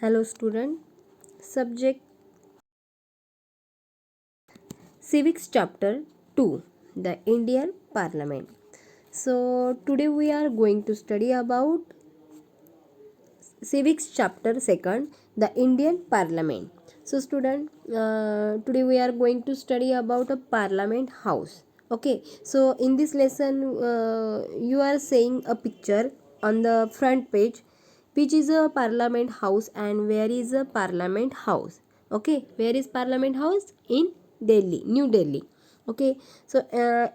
Hello student. Subject Civics chapter 2, the Indian Parliament. So today we are going to study about Civics chapter 2, the Indian Parliament. So student, today we are going to study about a parliament house. Okay, so in this lesson you are seeing a picture on the front page which is a parliament house and where is a parliament house. Okay, where is parliament house? In Delhi, New Delhi. Okay, so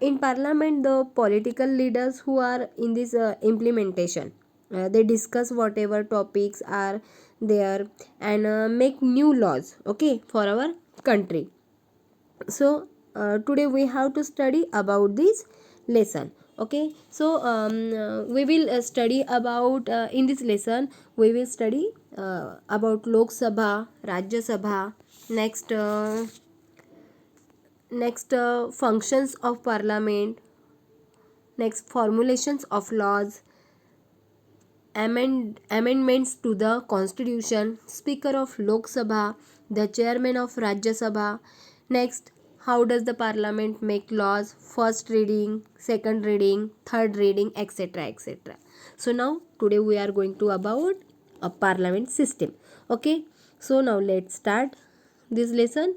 in parliament the political leaders who are in this implementation, they discuss whatever topics are there and make new laws, okay, for our country. So today we have to study about this lesson. Okay, so we will study about in this lesson we will study about Lok Sabha, Rajya Sabha, next functions of parliament, next formulations of laws, amendments to the constitution, speaker of Lok Sabha, the chairman of Rajya Sabha. Next, how does the parliament make laws? First reading, second reading, third reading, etc., etc. So now today we are going to about a parliament system. Okay, so now let's start this lesson.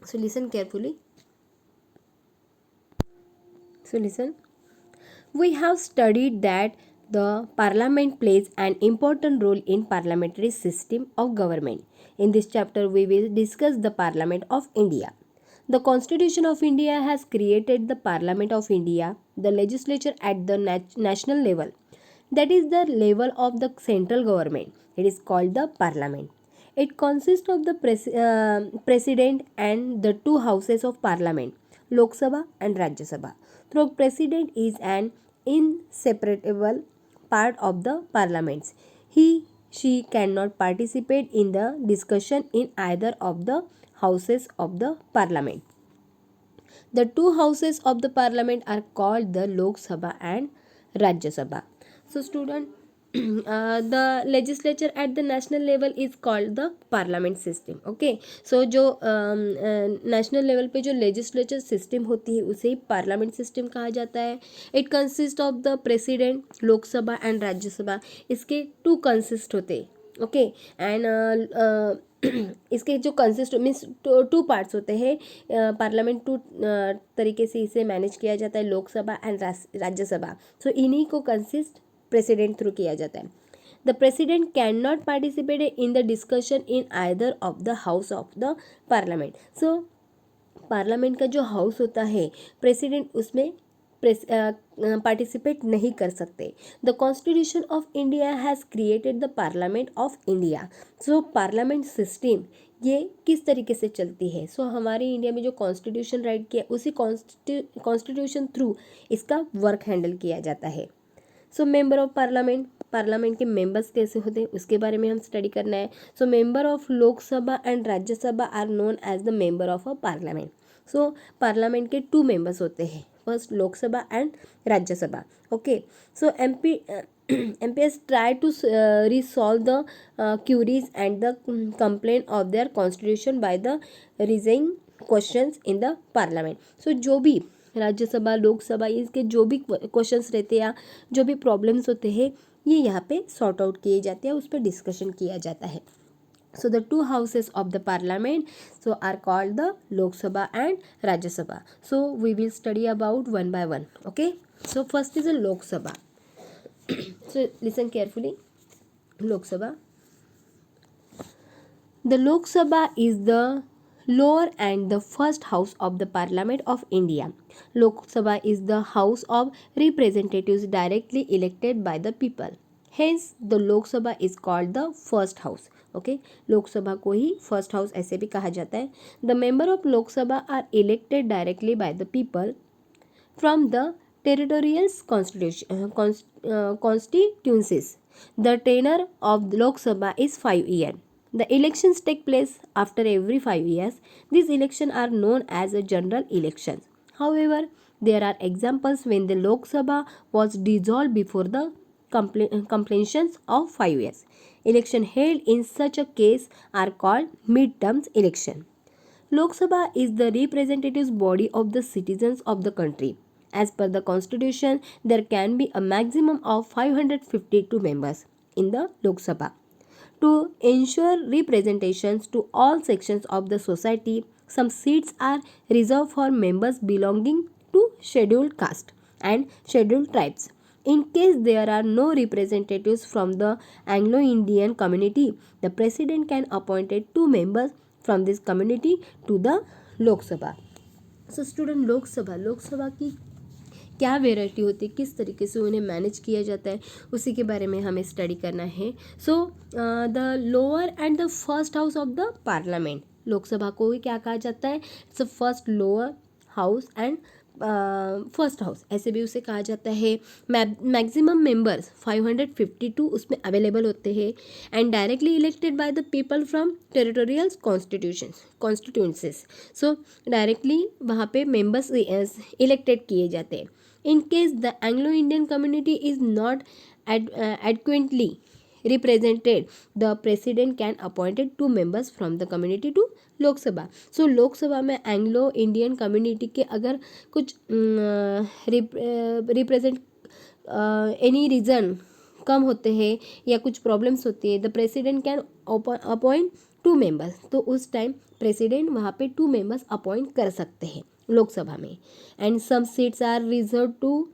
So listen carefully. So listen. We have studied that the parliament plays an important role in parliamentary system of government. In this chapter we will discuss the Parliament of India. The Constitution of India has created the Parliament of India, the legislature at the national level. That is the level of the central government. It is called the Parliament. It consists of the President and the two houses of Parliament, Lok Sabha and Rajya Sabha. The President is an inseparable part of the parliaments. She cannot participate in the discussion in either of the houses of the parliament. The two houses of the parliament are called the Lok Sabha and Rajya Sabha. So student, the legislature at the national level is called the parliament system. Okay, so जो national level पे जो legislature system होती है उसे parliament system कहा जाता है. It consists of the president, लोक सभा and राज्य सभा. इसके two consist होते हैं. ओके एंड इसके जो कंसिस्ट मीन्स टू पार्ट्स होते हैं. पार्लियामेंट टू तरीके से इसे मैनेज किया जाता है, लोकसभा एंड राज्यसभा. सो इन्हीं को कंसिस्ट प्रेसिडेंट थ्रू किया जाता है. The president can not participate in the discussion in either of the house of the parliament. So parliament का जो हाउस होता है प्रेसिडेंट उसमें पार्टिसिपेट नहीं कर सकते. The constitution of India has created the parliament of India. So parliament system ये किस तरीके से चलती है? सो हमारे इंडिया में जो कॉन्स्टिट्यूशन राइट किया उसी कॉन्स्टिट्यूशन थ्रू इसका वर्क हैंडल किया जाता है. सो मेंबर ऑफ पार्लियामेंट के मेंबर्स कैसे होते हैं उसके बारे में हम स्टडी करना है. So member of Lok Sabha and Rajya Sabha are known as the member of a parliament. So parliament के टू मेंबर्स होते हैं, first Lok Sabha and Rajya Sabha. Okay, so MPs try to resolve the queries and the complaint of their constitution by the raising questions in the parliament. So जो भी राज्यसभा लोकसभा इसके जो भी questions रहते हैं या जो भी प्रॉब्लम्स होते हैं ये यहाँ पे सॉर्ट आउट किए जाते हैं, उस पर डिस्कशन किया जाता है. So the two houses of the parliament so are called the Lok Sabha and Rajya Sabha. So we will study about one by one. Okay, so first is the Lok Sabha. So listen carefully. Lok Sabha. The Lok Sabha is the lower and the first house of the Parliament of India. Lok Sabha is the house of representatives directly elected by the people. Hence the Lok Sabha is called the first house. Okay, Lok Sabha को ही first house ऐसे भी कहा जाता है. The member of Lok Sabha are elected directly by the people from the territorials constituencies. The tenure of Lok Sabha is 5 years. The elections take place after every 5 years. These elections are known as a general elections. However, there are examples when the Lok Sabha was dissolved before the completions of 5 years. Election held in such a case are called mid-terms election. Lok Sabha is the representative body of the citizens of the country. As per the constitution, there can be a maximum of 552 members in the Lok Sabha. To ensure representations to all sections of the society, some seats are reserved for members belonging to scheduled caste and scheduled tribes. In case there are no representatives from the Anglo-Indian community, the president can appoint 2 members from this community to the Lok Sabha. So student, लोक सभा की क्या variety होती है, किस तरीके से उन्हें मैनेज किया जाता है, उसी के बारे में हमें स्टडी करना है. So the lower and the first house of the parliament, Lok Sabha को भी क्या कहा जाता है, it's first lower house and first house, ऐसे भी उसे कहा जाता है. मैक्सिमम मेंबर्स 552 उसमें अवेलेबल होते हैं and directly elected by the people from territorial constituencies. So directly वहाँ पे मेंबर्स इलेक्टेड किए जाते हैं. In case the Anglo Indian community is not adequately represented, the president can appointed 2 members from the community to Lok Sabha. So Lok Sabha में Anglo Indian community के अगर कुछ represent any reason कम होते हैं या कुछ प्रॉब्लम्स होती है, the president can appoint 2 members. तो उस टाइम प्रेसिडेंट वहाँ पे 2 members अपॉइंट कर सकते हैं लोकसभा में. And some seats are reserved to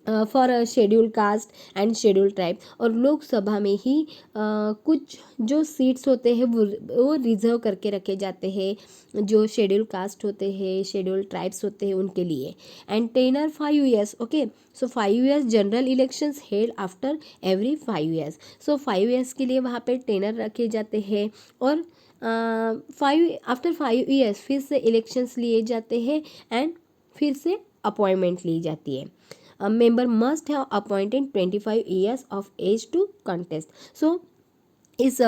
for schedule caste and schedule tribe. और लोकसभा में ही कुछ जो सीट्स होते हैं वो रिजर्व करके रखे जाते हैं जो शेड्यूल कास्ट होते हैं, शेड्यूल ट्राइब्स होते हैं उनके लिए. And tenure 5 years. Okay, so 5 years general elections held after every 5 years. So 5 years के लिए वहाँ पे टेनर रखे जाते हैं और आफ्टर 5 years फिर से इलेक्शंस लिए जाते हैं एंड फिर से अपॉइंटमेंट ली जाती है. A member must have appointed 25 years of age to contest. So इस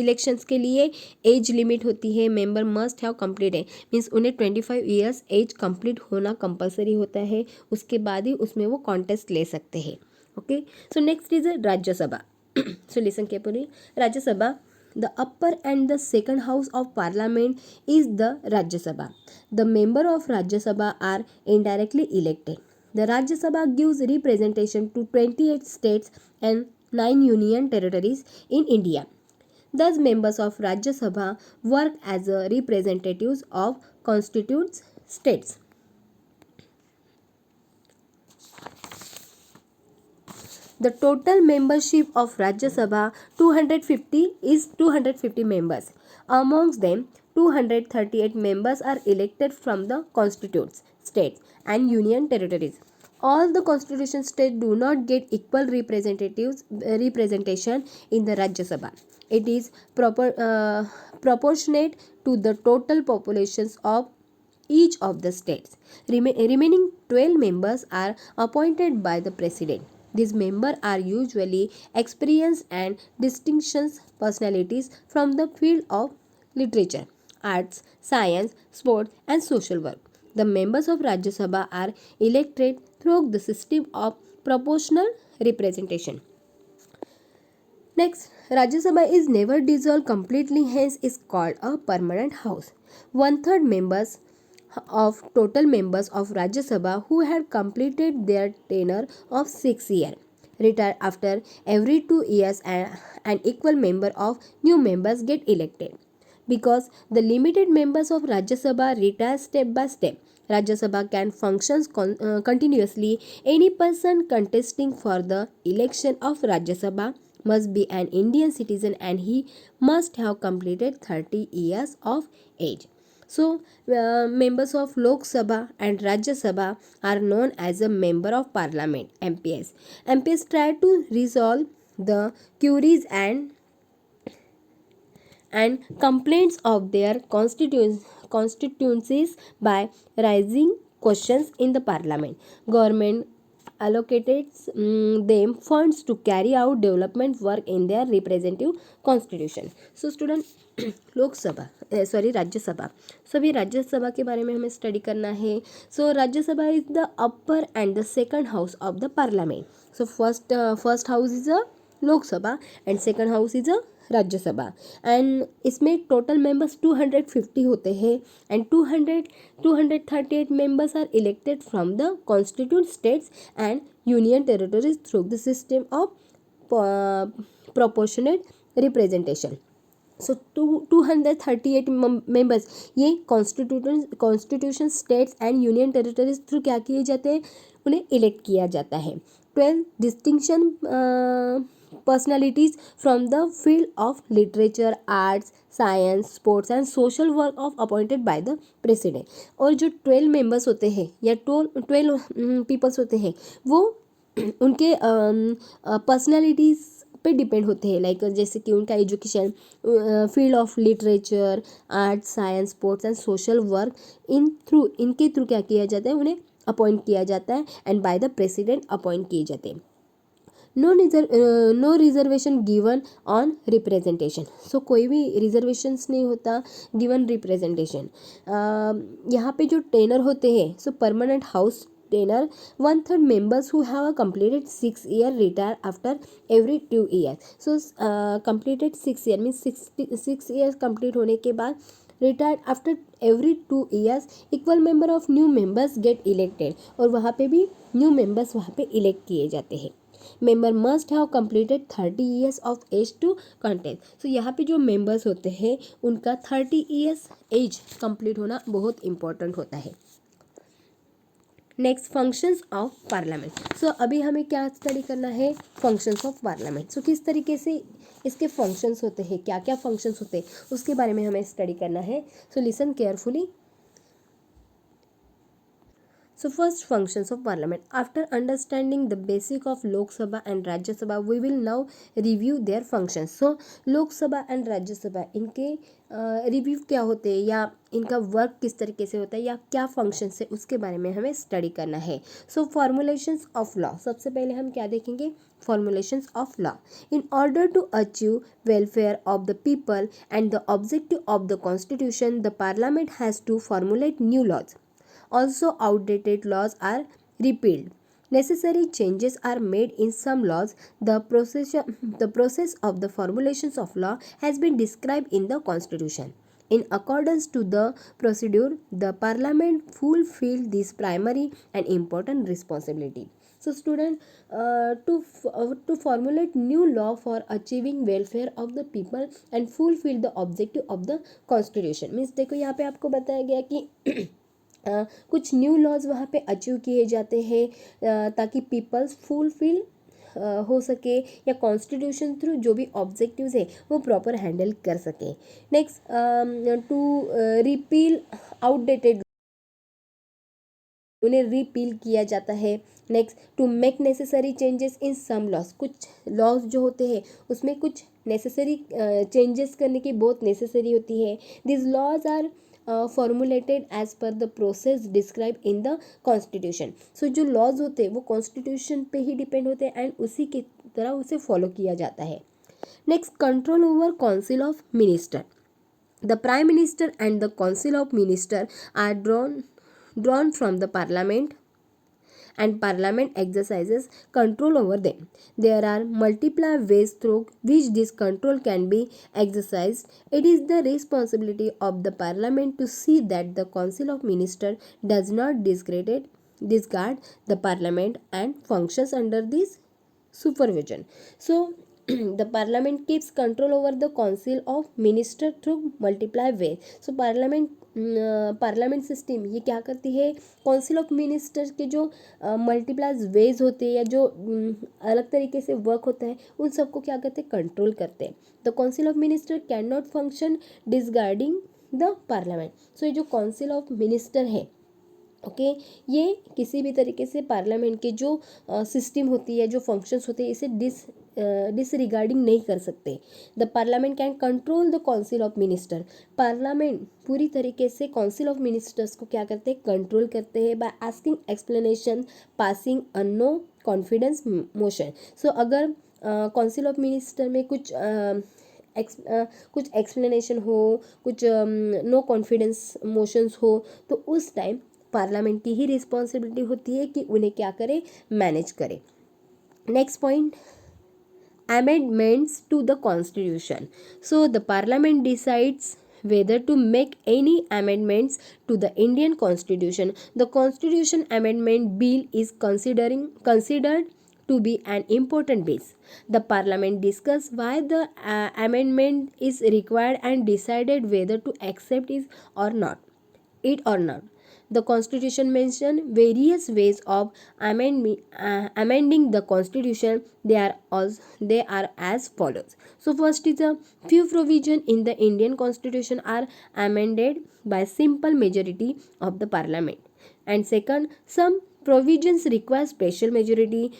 इलेक्शंस के लिए एज लिमिट होती है. Member must have completed means उन्हें 25 years एज कंप्लीट होना कंपलसरी होता है, उसके बाद ही उसमें वो कॉन्टेस्ट ले सकते हैं. Okay, so next is Rajya Sabha. So listen carefully. Rajya Sabha, the upper and the second house of parliament is the Rajya Sabha. The member of Rajya Sabha are indirectly elected. The Rajya Sabha gives representation to 28 states and 9 union territories in India. Thus, members of Rajya Sabha work as representatives of constituent states. The total membership of Rajya Sabha 250 is 250 members. Amongst them, 238 members are elected from the constituent states and union territories. All the constitution states do not get equal representation in the Rajya Sabha. It is proportionate to the total populations of each of the states. Remaining 12 members are appointed by the president. These members are usually experienced and distinguished personalities from the field of literature, arts, science, sport, and social work. The members of Rajya Sabha are elected through the system of proportional representation. Next, Rajya Sabha is never dissolved completely, hence is called a permanent house. 1/3 members of total members of Rajya Sabha who had completed their tenure of 6 years retire after every 2 years, and an equal number of new members get elected. Because the limited members of Rajya Sabha retire step by step, Rajya Sabha can function continuously. Any person contesting for the election of Rajya Sabha must be an Indian citizen and he must have completed 30 years of age. So, members of Lok Sabha and Rajya Sabha are known as a member of parliament, MPs. MPs try to resolve the queries and complaints of their constituencies by raising questions in the parliament. Government allocates them funds to carry out development work in their representative constitution. So student, Lok Sabha Rajya Sabha, सभी राज्यसभा के बारे में हमें study करना है. So Rajya Sabha is the upper and the second house of the parliament. So first house is a Lok Sabha and second house is a Rajya Sabha. And इसमें total members 250 होते हैं and 238 members are elected from the constitute states and union territories through the system of proportionate representation. So 238 members ये constitution states and union territories through क्या किए जाते हैं, उन्हें elect किया जाता है. 12 distinction personalities from the field of literature, arts, science, sports and social work of appointed by the president. और जो 12 मेंबर्स होते हैं या 12 पीपल्स होते हैं वो उनके पर्सनालिटीज़ पे डिपेंड होते हैं. लाइक जैसे कि उनका education, field of literature, arts, science, sports and social work, इनके थ्रू क्या किया जाता है, उन्हें अपॉइंट किया जाता है and by the president appoint किए जाते हैं. No reservation given on representation. So कोई भी रिजर्वेशंस नहीं होता गिवन रिप्रेजेंटेशन. यहाँ पे जो टेनर होते हैं, सो permanent house tenure, 1/3 members who have completed 6 year retire after every 2 years. So completed 6 year means 6 years complete होने के बाद retired after every 2 years, equal member of new members get elected. और वहाँ पे भी new members वहाँ पे elect किए जाते हैं. member must have completed 30 years of age to contest. So यहाँ पे जो members होते हैं उनका 30 years age complete होना बहुत important होता है. Next functions of parliament. So अभी हमें क्या स्टडी करना है, फंक्शंस ऑफ पार्लियामेंट. सो किस तरीके से इसके फंक्शंस होते हैं, क्या क्या फंक्शंस होते हैं, उसके बारे में हमें स्टडी करना है. So listen carefully. So first, functions of parliament. After understanding the basic of Lok Sabha and Rajya Sabha, we will now review their functions. So Lok Sabha and Rajya Sabha इनके review क्या होते हैं या इनका work किस तरीके से होता है या क्या फंक्शंस है, उसके बारे में हमें स्टडी करना है. So formulations of law. सबसे पहले हम क्या देखेंगे, formulations of law. In order to achieve welfare of the people and the objective of the constitution, the parliament has to formulate new laws. Also, outdated laws are repealed. Necessary changes are made in some laws. The process of the formulations of law has been described in the Constitution. In accordance to the procedure, the Parliament fulfilled this primary and important responsibility. So, student, to formulate new law for achieving welfare of the people and fulfill the objective of the Constitution means देखो यहाँ पे आपको बताया गया कि कुछ new laws वहाँ पे अचीव किए जाते हैं ताकि पीपल्स फुलफिल हो सके या कॉन्स्टिट्यूशन थ्रू जो भी ऑब्जेक्टिव्स है वो प्रॉपर हैंडल कर सके. नेक्स्ट, टू रिपील आउटडेटेड, उन्हें रिपील किया जाता है. Next, to make necessary changes in some laws. कुछ लॉज जो होते हैं उसमें कुछ नेसेसरी चेंजेस करने की बहुत नेसेसरी होती है. This laws are formulated as per the process describe in the constitution. So जो लॉज होते हैं वो कॉन्स्टिट्यूशन पे ही डिपेंड होते हैं एंड उसी की तरह उसे फॉलो किया जाता है. Next, control over council of minister. The prime minister and the council of minister are drawn from the parliament and parliament exercises control over them. There are multiple ways through which this control can be exercised. It is the responsibility of the parliament to see that the council of ministers does not discard the parliament and functions under this supervision. So the parliament keeps control over the council of minister through multiple ways. So parliament system ये क्या करती है, council of ministers के जो multiplies veg होते हैं या जो अलग तरीके से वर्क होता है उन सबको क्या करते हैं, कंट्रोल करते हैं. The council of minister can not function disregarding the parliament. So ये जो काउंसिल ऑफ मिनिस्टर है ओके ये किसी भी तरीके से पार्लियामेंट के जो सिस्टम होती है, जो फंक्शंस होते हैं, इसे डिसरिगार्डिंग नहीं कर सकते. The parliament can control the council of minister. Parliament पूरी तरीके से काउंसिल ऑफ मिनिस्टर्स को क्या करते हैं, कंट्रोल करते हैं by asking explanation, passing a no confidence motion. So अगर काउंसिल ऑफ मिनिस्टर में कुछ एक्सप्लेनेशन हो, कुछ नो कॉन्फिडेंस मोशंस हो, तो उस टाइम पार्लियामेंट की ही रिस्पॉन्सिबिलिटी होती है कि उन्हें क्या करे, मैनेज करे। Next point, amendments to the constitution. So the parliament decides whether to make any amendments to the Indian constitution. The constitution amendment bill is considered to be an important bill. The parliament discuss why the amendment is required and decided whether to accept it or not. The constitution mentions various ways of amending the constitution. They are as follows. So first is a few provisions in the Indian constitution are amended by simple majority of the parliament. And second, some provisions require special majority,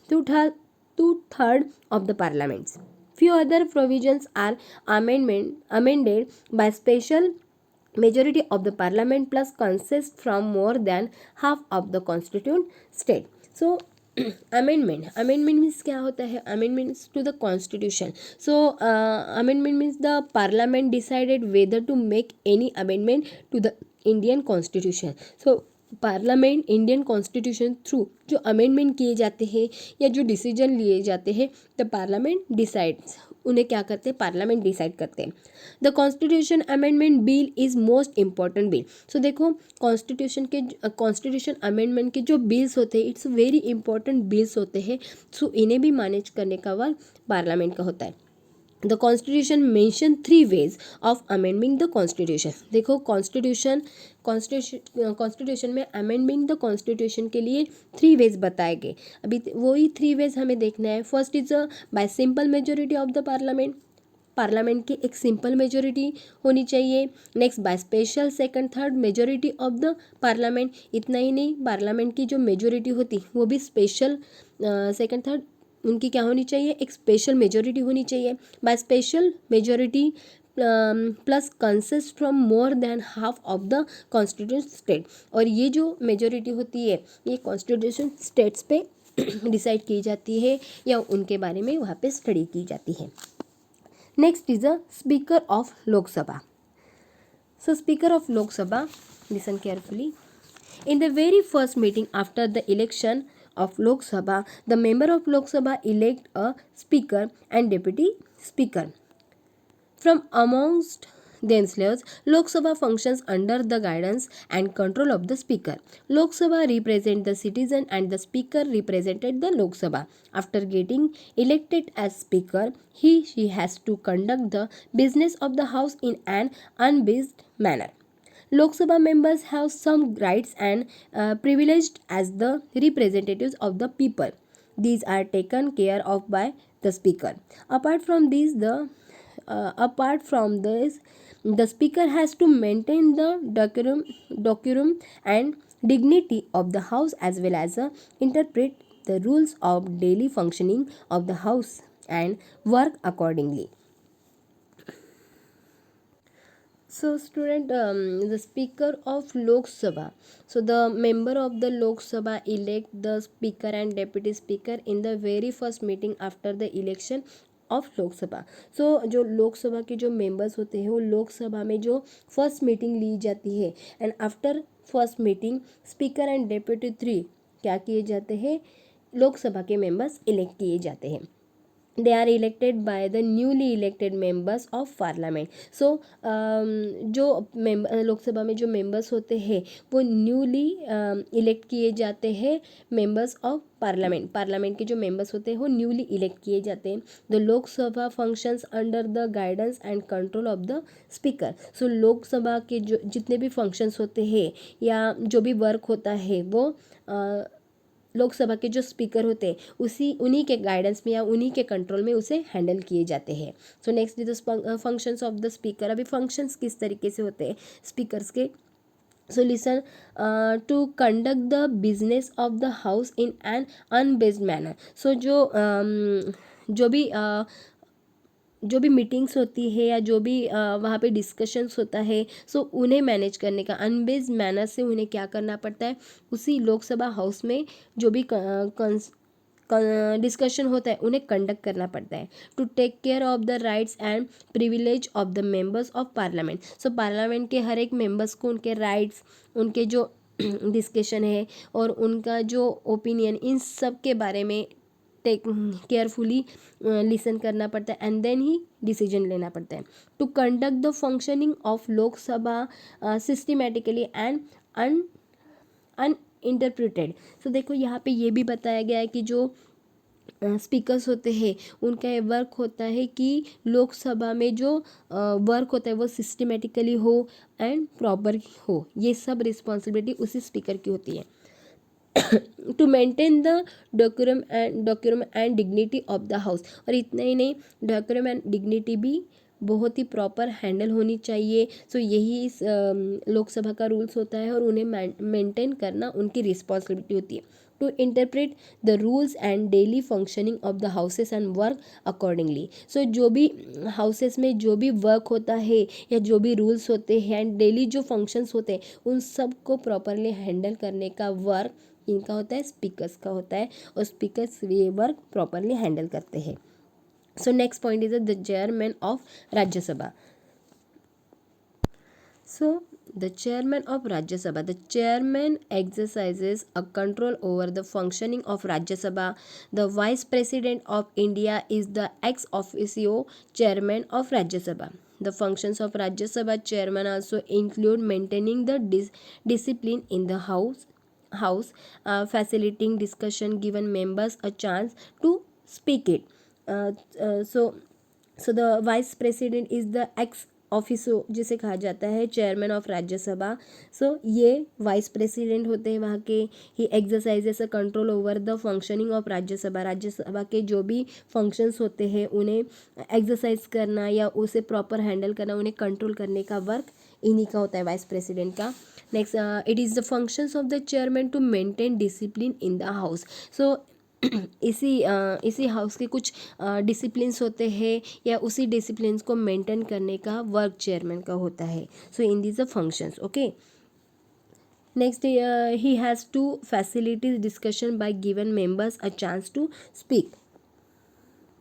two-third of the parliaments. Few other provisions are amended by special majority of the parliament plus consist from more than half of the constituent state. So amendment means क्या होता है, amendments to the constitution. So amendment means the parliament decided whether to make any amendment to the Indian constitution. So parliament Indian constitution through जो amendment किए जाते हैं या जो decision लिए जाते हैं, द पार्लियामेंट डिसाइड्स, उन्हें क्या करते हैं, पार्लियामेंट डिसाइड करते हैं। The constitution amendment bill is most important bill. So देखो कॉन्स्टिट्यूशन अमेंडमेंट के जो बिल्स होते हैं, इट्स वेरी इंपॉर्टेंट बिल्स होते हैं। सो इन्हें भी मैनेज करने का वर्क पार्लियामेंट का होता है। The constitution mention 3 ways of amending the constitution. देखो कॉन्स्टिट्यूशन में अमेंडिंग द कॉन्स्टिट्यूशन के लिए 3 वेज बताए गए। अभी वही 3 वेज हमें देखना है। First is by simple majority of the parliament की एक सिंपल मेजोरिटी होनी चाहिए। Next by special second third majority of the parliament. इतना ही नहीं, पार्लियामेंट की जो मेजोरिटी होती वो भी स्पेशल सेकंड थर्ड उनकी क्या होनी चाहिए, एक स्पेशल मेजोरिटी होनी चाहिए। By special majority plus consist from more than half of the constitution state. और ये जो मेजोरिटी होती है ये कॉन्स्टिट्यूशन स्टेट्स पे डिसाइड की जाती है या उनके बारे में वहाँ पे स्टडी की जाती है। Next is a speaker of Lok Sabha. So Speaker of Lok Sabha, listen carefully. In the very first meeting after the election of Lok Sabha, the member of Lok Sabha elect a speaker and deputy speaker from amongst themselves. Lok Sabha functions under the guidance and control of the speaker. Lok Sabha represents the citizen and the speaker represented the Lok Sabha. After getting elected as speaker, she has to conduct the business of the house in an unbiased manner. Lok Sabha members have some rights and privileged as the representatives of the people. These are taken care of by the speaker. Apart from this, the speaker has to maintain the decorum and dignity of the house as well as interpret the rules of daily functioning of the house and work accordingly. So student, the speaker of Lok Sabha. So the member of the Lok Sabha elect the speaker and deputy speaker in the very first meeting after the election of Lok Sabha. So जो लोकसभा के जो members होते हैं वो लोकसभा में जो first meeting ली जाती है and after first meeting speaker and deputy 3 क्या किए जाते हैं, लोकसभा के मेंबर्स इलेक्ट किए जाते हैं. they are elected by the newly elected members of parliament. So जो लोकसभा में जो मेंबर्स होते हैं वो न्यूली इलेक्ट किए जाते हैं मेंबर्स ऑफ पार्लियामेंट के जो मेंबर्स होते हैं वो न्यूली इलेक्ट किए जाते हैं. The Lok Sabha functions under the guidance and control of the speaker. So Lok Sabha के जो जितने भी फंक्शंस होते हैं या जो भी वर्क होता है वो लोकसभा के जो स्पीकर होते हैं उन्हीं के गाइडेंस में या उन्हीं के कंट्रोल में उसे हैंडल किए जाते हैं. So next is the functions of the speaker. अभी फंक्शंस किस तरीके से होते हैं स्पीकर्स के. So listen, to conduct the business of the house in an unbiased manner. So जो भी जो भी मीटिंग्स होती है या जो भी वहाँ पे डिस्कशंस होता है, सो उन्हें मैनेज करने का अनबेस्ड मैनर से उन्हें क्या करना पड़ता है, उसी लोकसभा हाउस में जो भी डिस्कशन होता है उन्हें कंडक्ट करना पड़ता है to take care of the rights and privilege of the members of parliament. So parliament के हर एक मेंबर्स को उनके राइट्स, उनके जो डिस्कशन है और उनका जो ओपिनियन, इन सब के बारे में टेक केयरफुली लिसन करना पड़ता है एंड देन ही डिसीजन लेना पड़ता है to conduct the functioning of Lok Sabha systematically and uninterpreted. So देखो यहाँ पे ये भी बताया गया है कि जो स्पीकर्स होते हैं उनका ये वर्क होता है कि लोकसभा में जो वर्क होता है वो सिस्टमेटिकली हो एंड प्रॉपर हो, ये सब रिस्पॉन्सिबिलिटी उसी स्पीकर की होती है to maintain the decorum and dignity of the house. और इतना ही नहीं, डेकोरम एंड डिग्निटी भी बहुत ही प्रॉपर हैंडल होनी चाहिए। सो यही इस लोकसभा का रूल्स होता है और उन्हें मेंटेन करना उनकी रिस्पॉन्सिबिलिटी होती है to interpret the rules and daily functioning of the houses and work accordingly. So जो भी हाउसेस में जो भी वर्क होता है या जो भी रूल्स होते हैं एंड डेली जो फंक्शंस होते हैं उन सब को प्रॉपरली हैंडल करने का वर्क इनका होता है, स्पीकर्स का होता है, और स्पीकर्स ये वर्क प्रॉपरली हैंडल करते हैं। So next point is the chairman of Rajya Sabha. So, the chairman of Rajya Sabha. The chairman exercises a control over the functioning of Rajya Sabha. The vice president of India is the ex officio chairman of Rajya Sabha. The functions of Rajya Sabha chairman also include maintaining the discipline in the facilitating discussion, giving members a chance to speak it. So the vice president is the ex officio जिसे कहा जाता है chairman of Rajya Sabha. सो ये vice president होते हैं वहाँ के। He exercises a control over the functioning of Rajya Sabha. Rajya Sabha के जो भी फंक्शंस होते हैं उन्हें एक्सरसाइज करना या उसे प्रॉपर हैंडल करना, उन्हें कंट्रोल करने का वर्क इन्हीं का होता है, वाइस प्रेसिडेंट का। Next, it is the functions of the chairman to maintain discipline in the house. So इसी हाउस के कुछ डिसिप्लिन्स होते हैं या उसी डिसिप्लिन्स को मेंटेन करने का वर्क चेयरमैन का होता है। So in these the functions, okay. Next, he has to facilities discussion by given members a chance to speak.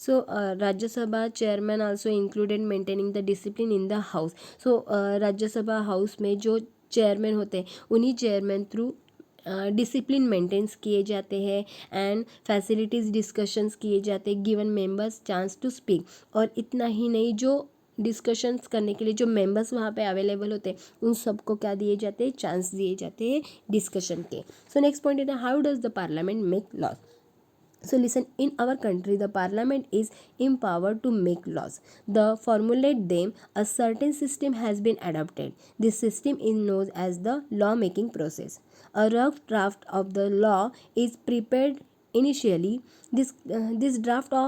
So Rajya Sabha chairman also included maintaining the discipline in the house. So Rajya Sabha house में जो chairman होते हैं उन्हीं chairman through discipline maintains किए जाते हैं and facilities discussions किए जाते हैं, given members chance to speak. और इतना ही नहीं, जो डिस्कशंस करने के लिए जो मेंबर्स वहाँ पे अवेलेबल होते हैं उन सबको क्या दिए जाते हैं, चांस दिए जाते हैं डिस्कशन के। So next point is how does the parliament make laws. So listen, in our country, the parliament is empowered to make laws. The formulate them, a certain system has been adopted. This system is known as the law-making process. A rough draft of the law is prepared initially. This draft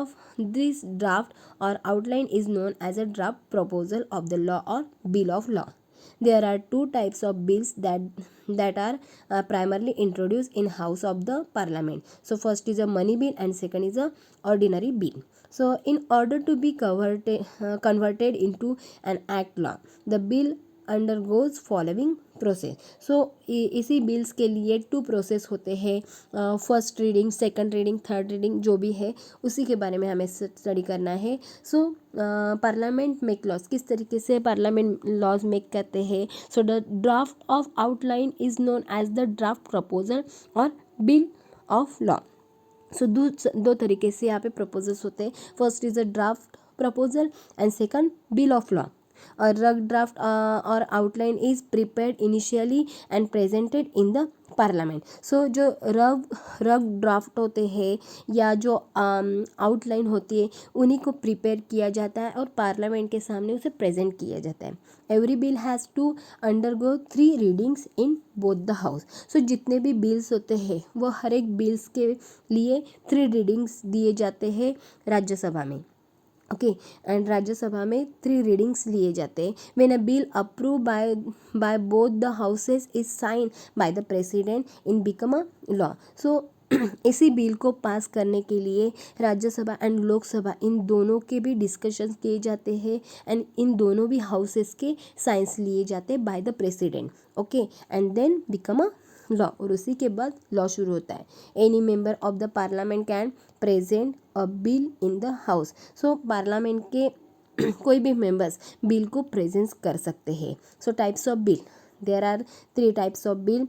or outline is known as a draft proposal of the law or bill of law. There are two types of bills that are primarily introduced in house of the parliament. So first is a money bill and second is a ordinary bill. So in order to be converted into an act law, the bill undergoes following process. So इसी bills के लिए 2 process होते हैं, first reading, second reading, third reading, जो भी है उसी के बारे में हमें स्टडी करना है। सो पार्लियामेंट मेक लॉज, किस तरीके से पार्लियामेंट लॉज मेक करते हैं। So the draft of outline is known as the draft proposal और बिल ऑफ लॉ। सो दो तरीके से यहाँ पे प्रपोजल्स होते हैं, first is a draft proposal and second bill of law. A rough draft or outline is prepared initially and presented in the parliament. So जो rough draft होते हैं या जो आउटलाइन होती है उन्हीं को प्रिपेयर किया जाता है और पार्लियामेंट के सामने उसे प्रेजेंट किया जाता है। Every bill has to undergo 3 readings in both the house. So जितने भी बिल्स होते हैं वो हर एक बिल्स के लिए 3 रीडिंग्स दिए जाते हैं राज्यसभा में, ओके। एंड राज्यसभा में 3 रीडिंग्स लिए जाते हैं। When a bill approve by both the houses is sign by the president in become a law. So इसी बिल को पास करने के लिए राज्यसभा एंड लोकसभा इन दोनों के भी डिस्कशन किए जाते हैं एंड इन दोनों भी हाउसेस के साइंस लिए जाते हैं by the president, okay, and then become a law, और उसी के बाद लॉ शुरू होता है। Any member of the parliament can present a bill in the house. So parliament के कोई भी मेंबर्स बिल को प्रेजेंट कर सकते हैं। सो types of bill, there are three types of bill.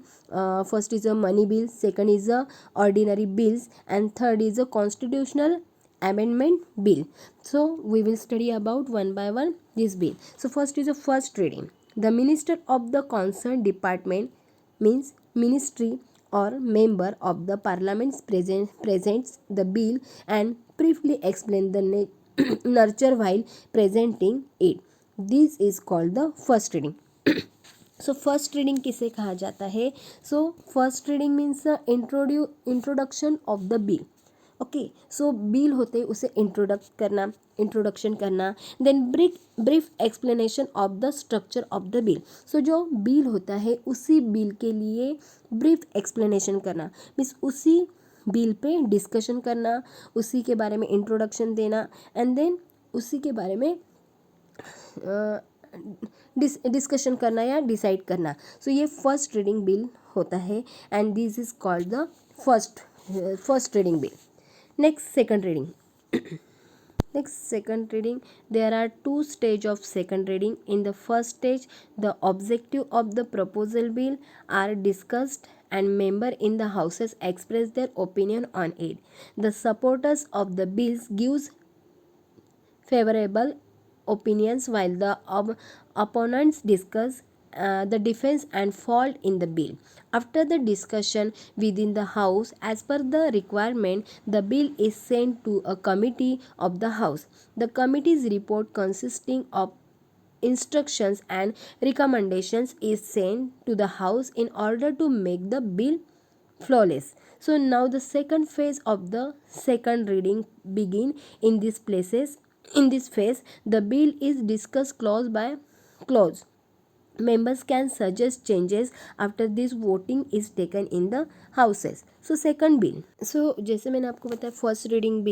First is a money bill, second is a ordinary bills, and third is a constitutional amendment bill. So we will study about one by one this bill. So first is a first reading. The minister of the concerned department, means ministry or member of the parliament presents the bill and briefly explain the nurture while presenting it. This is called the first reading. So first reading किसे कहा जाता है? So first reading means introduction of the bill, okay. So bill होते उसे introduction करना, then brief explanation of the structure of the bill. So जो bill होता है उसी बिल के लिए ब्रीफ एक्सप्लेनेशन करना, मीन्स उसी बिल पे डिस्कशन करना, उसी के बारे में इंट्रोडक्शन देना, एंड देन उसी के बारे में डिस्कशन करना या डिसाइड करना। सो ये फर्स्ट रीडिंग बिल होता है and this is called the first reading bill. Next second reading. Next, second reading. There are two stages of second reading. In the first stage, the objective of the proposal bill are discussed and members in the houses express their opinion on it. The supporters of the bills gives favorable opinions while the opponents discuss the defense and fault in the bill. After the discussion within the house, as per the requirement, the bill is sent to a committee of the house. The committee's report consisting of instructions and recommendations is sent to the house in order to make the bill flawless. So now the second phase of the second reading begin. In this phase, the bill is discussed clause by clause. Members can suggest changes after this voting is taken in the houses. So second bill. So जैसे मैंने आपको बताया first reading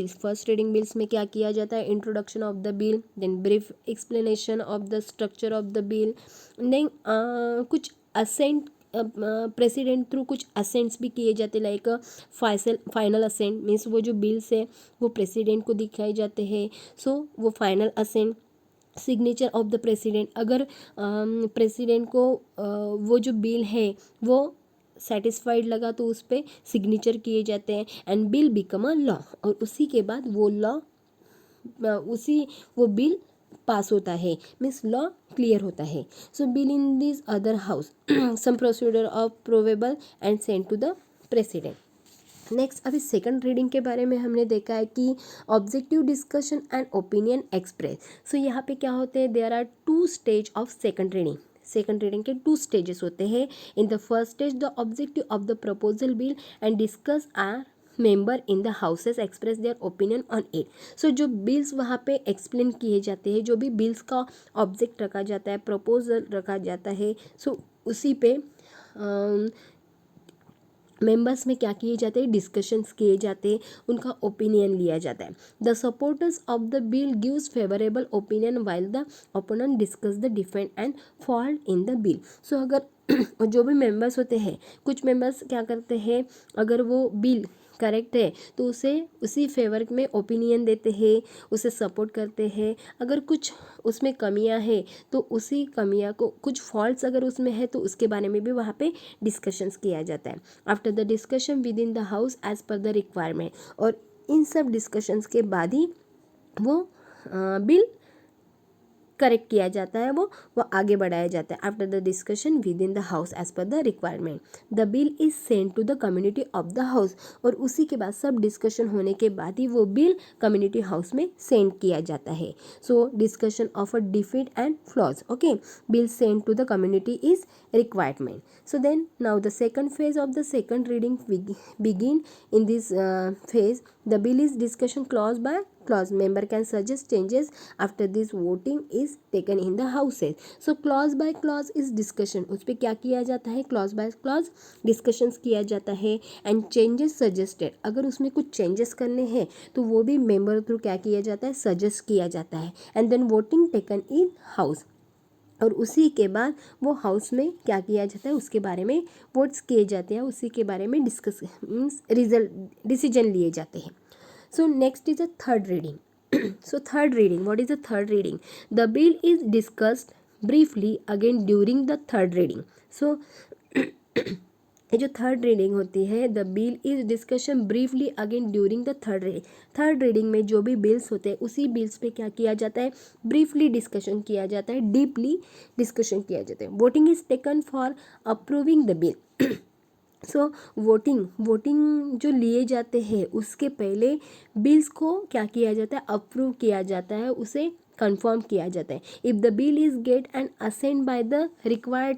bills में क्या किया जाता है? Introduction of the bill, then brief explanation of the structure of the bill, then कुछ असेंट प्रेसिडेंट थ्रू कुछ असेंट्स भी किए जाते, लाइक फाइनल असेंट मीन्स वो जो बिल्स है वो प्रेसिडेंट को दिखाए जाते हैं। सो वो final assent, signature of the president, अगर प्रेसिडेंट को वो जो बिल है वो सेटिस्फाइड लगा तो उस पर सिग्नेचर किए जाते हैं and bill become a law, और उसी के बाद वो बिल पास होता है, मीन्स लॉ क्लियर होता है। So bill in this other house some procedure of provable and send to the president. Next, अभी सेकंड रीडिंग के बारे में हमने देखा है कि objective discussion and opinion express. So यहाँ पे क्या होते हैं? There are two stage of second reading के टू स्टेजेस होते हैं। In the first stage the objective of the proposal bill and discuss are member in the houses express their opinion on it. So जो bills वहाँ पे explain किए जाते हैं, जो भी बिल्स का ऑब्जेक्ट रखा जाता है, प्रपोजल रखा जाता है, सो उसी पे मेंबर्स में क्या किए जाते हैं? डिस्कशंस किए जाते हैं, उनका ओपिनियन लिया जाता है। The supporters of the bill gives favourable opinion while the opponent discuss the defend and fault in the bill. So अगर जो भी मेंबर्स होते हैं, कुछ मेंबर्स क्या करते हैं, अगर वो बिल करेक्ट है तो उसे उसी फेवर में ओपिनियन देते हैं, उसे सपोर्ट करते हैं। अगर कुछ उसमें कमियां हैं तो उसी कमियां को, कुछ फॉल्ट्स अगर उसमें है तो उसके बारे में भी वहाँ पे डिस्कशंस किया जाता है। After the discussion within the house as per the requirement, और इन सब डिस्कशंस के बाद ही वो बिल करेक्ट किया जाता है, वो आगे बढ़ाया जाता है। After the discussion within the house as per the requirement the bill is send to the community of the house, और उसी के बाद सब डिस्कशन होने के बाद ही वो बिल कम्युनिटी हाउस में सेंड किया जाता है। So discussion of a defeat and flaws, okay, bill send to the community is requirement. So then now the second phase of the second reading begin. In this phase the bill is discussion clause by clause. Member can suggest changes after this voting is taken in the houses. So clause by clause is discussion. उस पर क्या किया जाता है, clause by clause discussions किया जाता है. And changes suggested, अगर उसमें कुछ changes करने हैं तो वो भी member थ्रू क्या किया जाता है, suggest किया जाता है. And then voting taken in house, और उसी के बाद वो हाउस में क्या किया जाता है, उसके बारे में वोट्स किए जाते हैं, उसी के बारे में डिस्कस मीन्स रिजल्ट डिसीजन लिए जाते हैं. So next is a third reading. So third reading, what is a third reading? The bill is discussed briefly again during the third reading. So ये जो थर्ड रीडिंग होती है, the bill is discussion briefly again during the third reading. Third reading में जो भी bills होते हैं उसी बिल्स पे क्या किया जाता है, ब्रीफली डिस्कशन किया जाता है, डीपली डिस्कशन किया जाता है. Voting is taken for approving the bill. So voting जो लिए जाते हैं उसके पहले बिल्स को क्या किया जाता है, अप्रूव किया जाता है, उसे कंफर्म किया जाता है. If the bill is get and assent by the required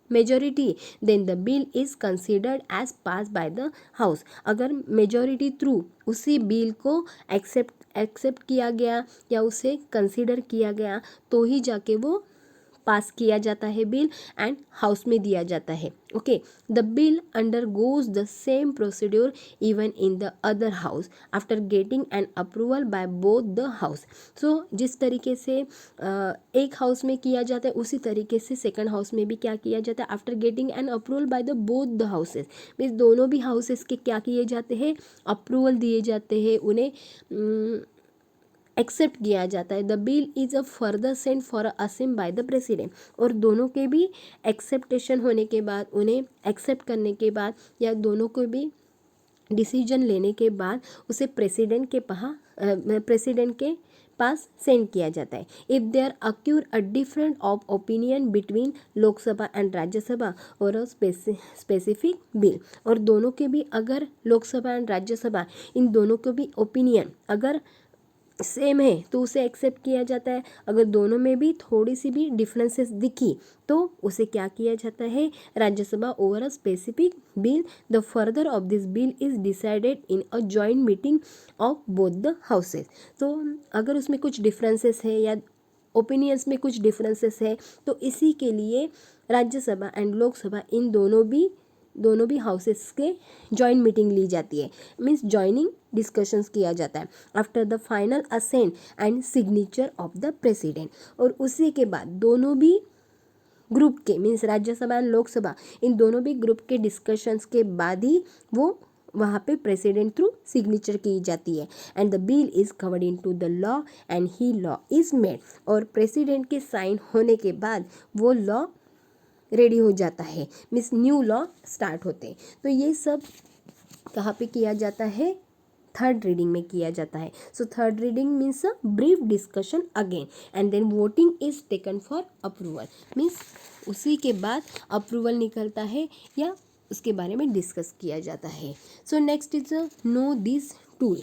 majority then the bill is considered as pass by the house. अगर मेजोरिटी थ्रू उसी बिल को एक्सेप्ट किया गया या उसे कंसिडर किया गया तो ही जाके वो पास किया जाता है बिल एंड हाउस में दिया जाता है. Okay, the bill undergoes the same procedure even in the other house after getting an approval by both the house. So जिस तरीके से एक हाउस में किया जाता है उसी तरीके से सेकंड हाउस में भी क्या किया जाता है, after getting an approval by the both the houses. Means दोनों भी हाउसेस के क्या किए जाते हैं, अप्रूवल दिए जाते हैं, उन्हें एक्सेप्ट किया जाता है. The bill is a further send for assent by the president. और दोनों के भी एक्सेप्टेशन होने के बाद, उन्हें एक्सेप्ट करने के बाद या दोनों को भी डिसीजन लेने के बाद उसे प्रेसिडेंट के पास सेंड किया जाता है. If there occur a different of opinion between Lok Sabha and Rajya Sabha और अ स्पेसिफिक बिल. और दोनों के भी अगर लोकसभा एंड राज्यसभा इन दोनों के भी ओपिनियन अगर सेम है तो उसे एक्सेप्ट किया जाता है. अगर दोनों में भी थोड़ी सी भी डिफरेंसेस दिखी तो उसे क्या किया जाता है, Rajya Sabha over a specific bill. The further of this bill is decided in a joint meeting of both the houses. तो अगर उसमें कुछ डिफरेंसेस है या ओपिनियंस में कुछ डिफरेंसेस है तो इसी के लिए राज्यसभा एंड लोकसभा इन दोनों भी हाउसेस के जॉइंट मीटिंग ली जाती है. मीन्स जॉइनिंग डिस्कशंस किया जाता है after the final assent and signature of the president. और उसी के बाद दोनों भी ग्रुप के मीन्स राज्यसभा एंड लोकसभा इन दोनों भी ग्रुप के डिस्कशंस के बाद ही वो वहाँ पे प्रेसिडेंट थ्रू सिग्नेचर की जाती है. And the bill is covered into the law and he law is made. और प्रेसिडेंट के साइन होने के बाद वो लॉ रेडी हो जाता है, मीन्स न्यू लॉ स्टार्ट होते हैं. तो ये सब कहाँ पे किया जाता है, थर्ड रीडिंग में किया जाता है. So third reading means a brief discussion again and then voting is taken for approval. Means उसी के बाद अप्रूवल निकलता है या उसके बारे में डिस्कस किया जाता है. So next is no this tool.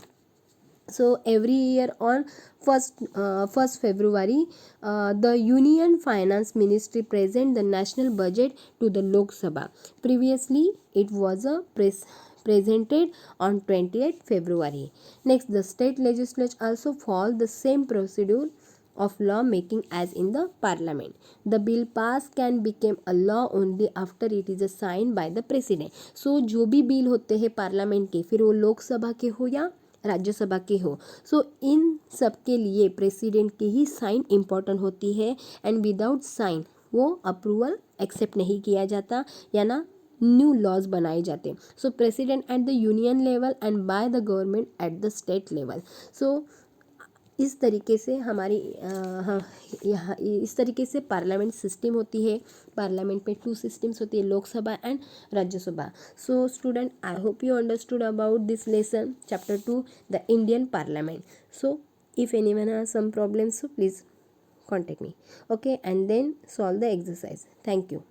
So every year on 1st February, the Union Finance Ministry present the national budget to the Lok Sabha. Previously, it was presented on 28th February. Next, the state legislature also follow the same procedure of law making as in the parliament. The bill passed can become a law only after it is signed by the president. So जो भी bill होते हैं parliament के, फिर वो लोकसभा के हो या राज्यसभा के हो, सो इन सब के लिए प्रेसिडेंट की ही साइन इम्पॉर्टेंट होती है. एंड विदाउट साइन वो अप्रूवल एक्सेप्ट नहीं किया जाता या ना न्यू लॉज बनाए जाते. So president at the union level and by the government at the state level. So इस तरीके से हमारी यहाँ इस तरीके से पार्लियामेंट सिस्टम होती है. पार्लियामेंट में 2 सिस्टम्स होती है, Lok Sabha and Rajya Sabha. So student, I hope you understood about this lesson chapter 2 the Indian parliament. So if anyone has some problems, so please contact me. Okay, and then solve the exercise. Thank you.